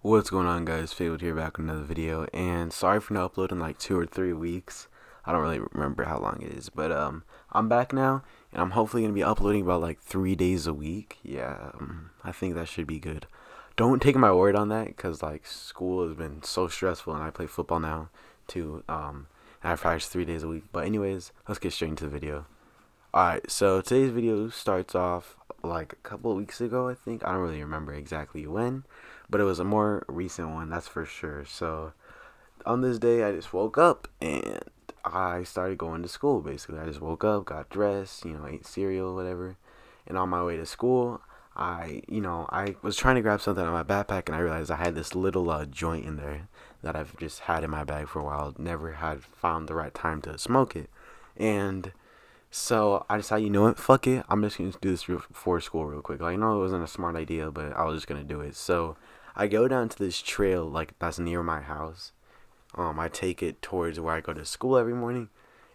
What's going on, guys? Fabled here, back with another video, and sorry for not uploading like 2 or 3 weeks. I don't really remember how long it is, but I'm back now, and I'm hopefully gonna be uploading about like 3 days a week. Yeah, I think that should be good. Don't take my word on that, cause like school has been so stressful, and I play football now too. And I practice 3 days a week. But anyways, let's get straight into the video. Alright, so today's video starts off like a couple of weeks ago, I think. I don't really remember exactly when, but it was a more recent one, that's for sure. So on this day, I just woke up and I started going to school, basically. I just woke up, got dressed, ate cereal, whatever. And on my way to school, I was trying to grab something out of my backpack and I realized I had this little joint in there that I've just had in my bag for a while. Never had found the right time to smoke it. And so I decided, you know what, fuck it. I'm just gonna do this before school real quick. Like, I know it wasn't a smart idea, but I was just gonna do it. So I go down to this trail like that's near my house. I take it towards where I go to school every morning,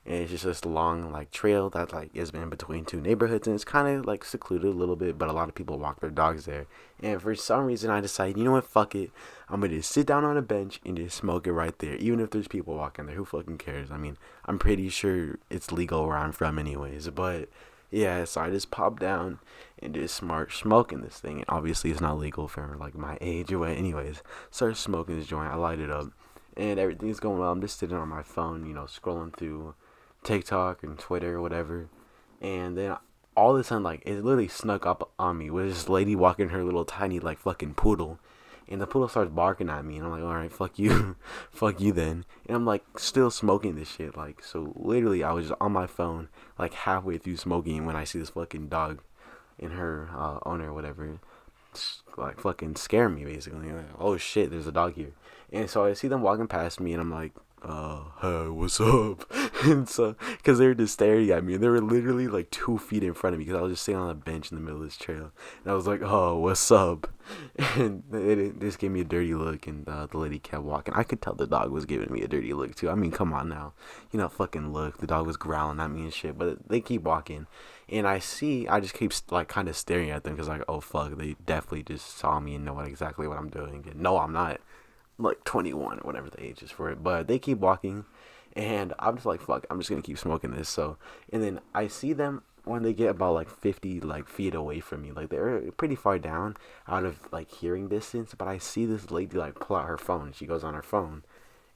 and it's just this long like trail that like is in between two neighborhoods, and it's kind of like secluded a little bit, but a lot of people walk their dogs there. And for some reason, I decided, you know what, fuck it. I'm gonna just sit down on a bench and just smoke it right there, even if there's people walking there. Who fucking cares? I mean, I'm pretty sure it's legal where I'm from, anyways. But yeah, so I just pop down and just start smoking this thing. And obviously, it's not legal for like my age or what. Anyways, start smoking this joint. I light it up, and everything's going well. I'm just sitting on my phone, scrolling through TikTok and Twitter or whatever. And then all of a sudden, like, it literally snuck up on me with this lady walking her little tiny, like, fucking poodle. And the poodle starts barking at me. And I'm like, alright, fuck you. Fuck you then. And I'm, like, still smoking this shit. Like, so literally, I was just on my phone, like, halfway through smoking when I see this fucking dog and her owner or whatever, like, fucking scare me, basically. Like, oh shit, there's a dog here. And so I see them walking past me, and I'm like, hey, what's up? And so, because they were just staring at me, and they were literally like 2 feet in front of me, because I was just sitting on a bench in the middle of this trail, and I was like, oh, what's up? And they just gave me a dirty look, and the lady kept walking. I could tell the dog was giving me a dirty look too. I mean, come on now, fucking look. The dog was growling at me and shit, but they keep walking, and I just keep like kind of staring at them, because like, oh fuck, they definitely just saw me and know exactly what I'm doing. And no, I'm not like 21 or whatever the age is for it, but they keep walking, and I'm just like, fuck, I'm just gonna keep smoking this. So, and then I see them when they get about like 50 like feet away from me, like they're pretty far down out of like hearing distance, but I see this lady like pull out her phone. She goes on her phone,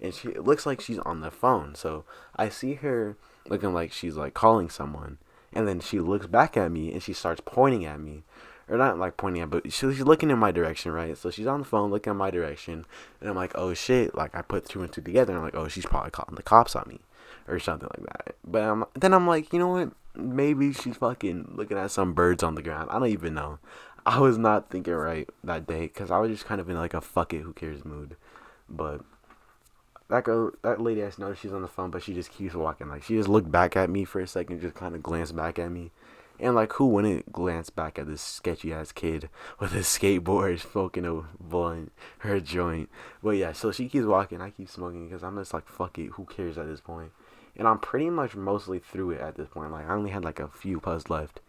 and it looks like she's on the phone. So I see her looking like she's like calling someone, and then she looks back at me and she starts pointing at me, or not like pointing at, but she's looking in my direction, right? So she's on the phone looking in my direction, and I'm like, oh shit, like I put two and two together, and I'm like, oh, she's probably calling the cops on me, or something like that. But then I'm like, you know what? Maybe she's fucking looking at some birds on the ground. I don't even know. I was not thinking right that day, because I was just kind of in like a fuck it, who cares mood. But that lady, I noticed she's on the phone, but she just keeps walking. Like, she just looked back at me for a second, just kind of glanced back at me. And like, who wouldn't glance back at this sketchy ass kid with a skateboard smoking a blunt, her joint? But yeah, so she keeps walking, I keep smoking, because I'm just like, fuck it, who cares at this point? And I'm pretty much mostly through it at this point. Like, I only had like a few puffs left,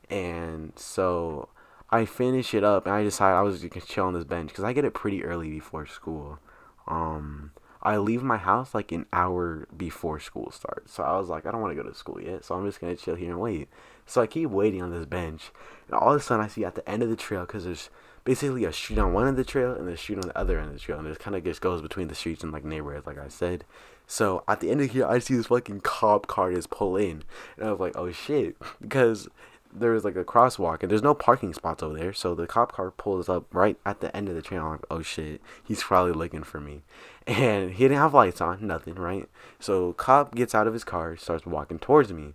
and so I finish it up, and I decide I was just gonna chill on this bench, because I get it pretty early before school. Um, I leave my house like an hour before school starts. So I was like, I don't want to go to school yet, so I'm just gonna chill here and wait. So I keep waiting on this bench, and all of a sudden I see at the end of the trail, because there's basically a street on one end of the trail and a street on the other end of the trail, and it kind of just goes between the streets and like neighborhoods, like I said. So at the end of here, I see this fucking cop car just pull in, and I was like, oh shit, because there was like a crosswalk and there's no parking spots over there. So the cop car pulls up right at the end of the trail. I'm like, oh shit, he's probably looking for me. And he didn't have lights on, nothing, right? So cop gets out of his car, starts walking towards me.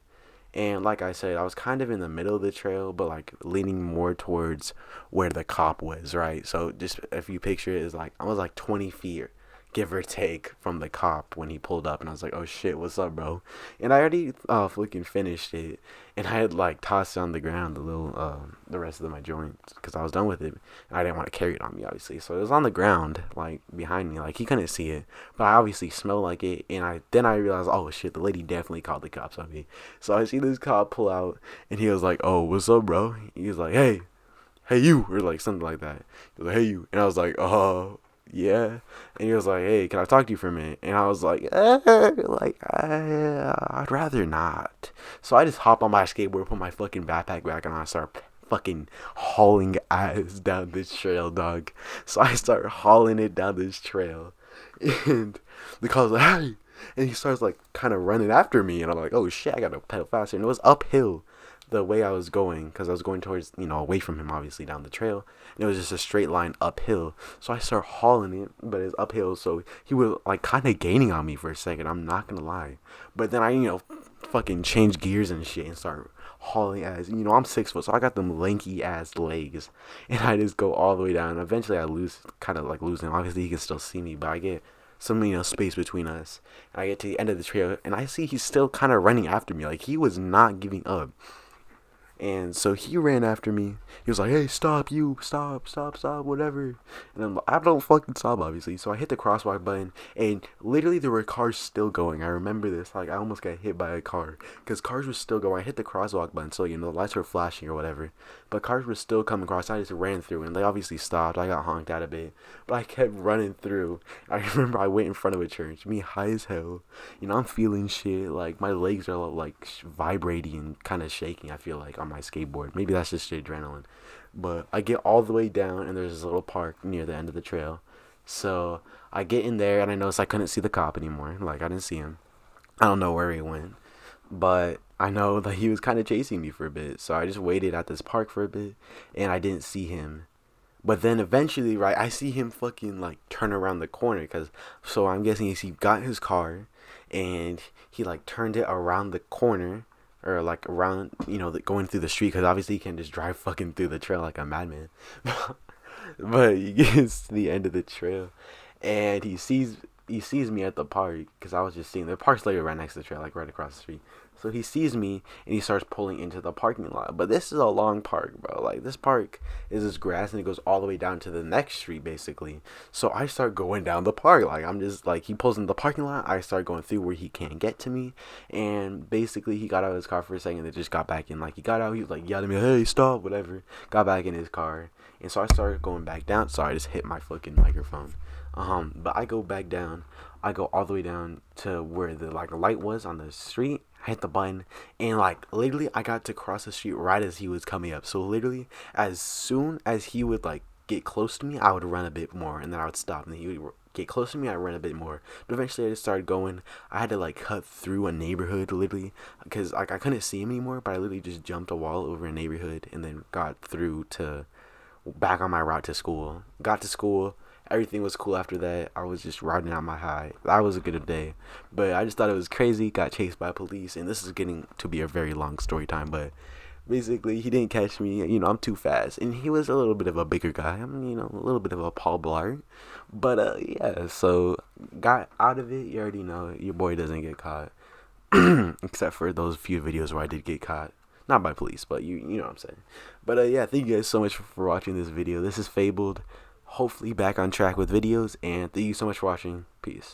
And like I said, I was kind of in the middle of the trail, but like leaning more towards where the cop was, right? So just if you picture it, is like I was like 20 feet, give or take, from the cop when he pulled up, and I was like, "Oh shit, what's up, bro?" And I already fucking finished it, and I had like tossed on the ground the rest of my joints, because I was done with it, and I didn't want to carry it on me, obviously. So it was on the ground, like behind me, like he couldn't see it, but I obviously smelled like it, and I realized, oh shit, the lady definitely called the cops on me. So I see this cop pull out, and he was like, "Oh, what's up, bro?" He was like, "Hey, hey you," or like something like that. He was like, "Hey you," and I was like, yeah. And he was like, hey, can I talk to you for a minute? And I was like, I'd rather not. So I just hop on my skateboard, put my fucking backpack back, and I start fucking hauling ass down this trail, dog. So I start hauling it down this trail. And the car's like, hey. And he starts like kind of running after me. And I'm like, oh shit, I gotta pedal faster. And it was uphill the way I was going, because I was going towards, away from him, obviously, down the trail. And it was just a straight line uphill. So I start hauling it, but it's uphill. So he was like kind of gaining on me for a second. I'm not gonna lie. But then I, fucking change gears and shit and start hauling ass. I'm 6 foot, so I got them lanky ass legs. And I just go all the way down. Eventually I kind of like lose him. Obviously he can still see me, but I get some, space between us. And I get to the end of the trail and I see he's still kind of running after me. Like he was not giving up. And so he ran after me. He was like, hey, stop, whatever. And I don't fucking stop, obviously. So I hit the crosswalk button, and literally there were cars still going. I remember this. Like, I almost got hit by a car, because cars were still going. I hit the crosswalk button, so, the lights were flashing or whatever. But cars were still coming across. I just ran through, and they obviously stopped. I got honked at a bit. But I kept running through. I remember I went in front of a church, me high as hell. I'm feeling shit. Like, my legs are, like, vibrating and kind of shaking, I feel like, on my skateboard. Maybe that's just the adrenaline. But I get all the way down, and there's this little park near the end of the trail. So I get in there, and I noticed I couldn't see the cop anymore. Like, I didn't see him. I don't know where he went. But I know that he was kind of chasing me for a bit. So I just waited at this park for a bit, and I didn't see him. But then eventually, right, I see him fucking, like, turn around the corner. So I'm guessing he got his car, and he, like, turned it around the corner. Or, like, around, going through the street. Because obviously he can't just drive fucking through the trail like a madman. But he gets to the end of the trail. And he sees me at the park. Because I was just seeing. The park's literally right next to the trail. Like, right across the street. So he sees me, and he starts pulling into the parking lot. But this is a long park, bro. Like, this park is this grass, and it goes all the way down to the next street, basically. So I start going down the park. Like, I'm just, like, he pulls in the parking lot. I start going through where he can't get to me. And basically, he got out of his car for a second, and just got back in. Like, he got out, he was, like, yelling at me, hey, stop, whatever. Got back in his car. And so I started going back down. Sorry, I just hit my fucking microphone. But I go back down. I go all the way down to where the, like, light was on the street. I hit the button, and, like, literally I got to cross the street right as he was coming up. So literally, as soon as he would, like, get close to me, I would run a bit more, and then I would stop, and then he would get close to me, I'd run a bit more. But eventually I just started going. I had to, like, cut through a neighborhood, literally, because, like, I couldn't see him anymore. But I literally just jumped a wall over a neighborhood and then got through to back on my route to school. Got to school. Everything was cool after that. I was just riding out my high. That was a good day. But I just thought it was crazy. Got chased by police. And this is getting to be a very long story time. But basically, he didn't catch me. I'm too fast. And he was a little bit of a bigger guy. a little bit of a Paul Blart. But, yeah. So, got out of it. You already know. Your boy doesn't get caught. Except for those few videos where I did get caught. Not by police, but you know what I'm saying. But, yeah. Thank you guys so much for watching this video. This is Fabled. Hopefully back on track with videos, and thank you so much for watching. Peace.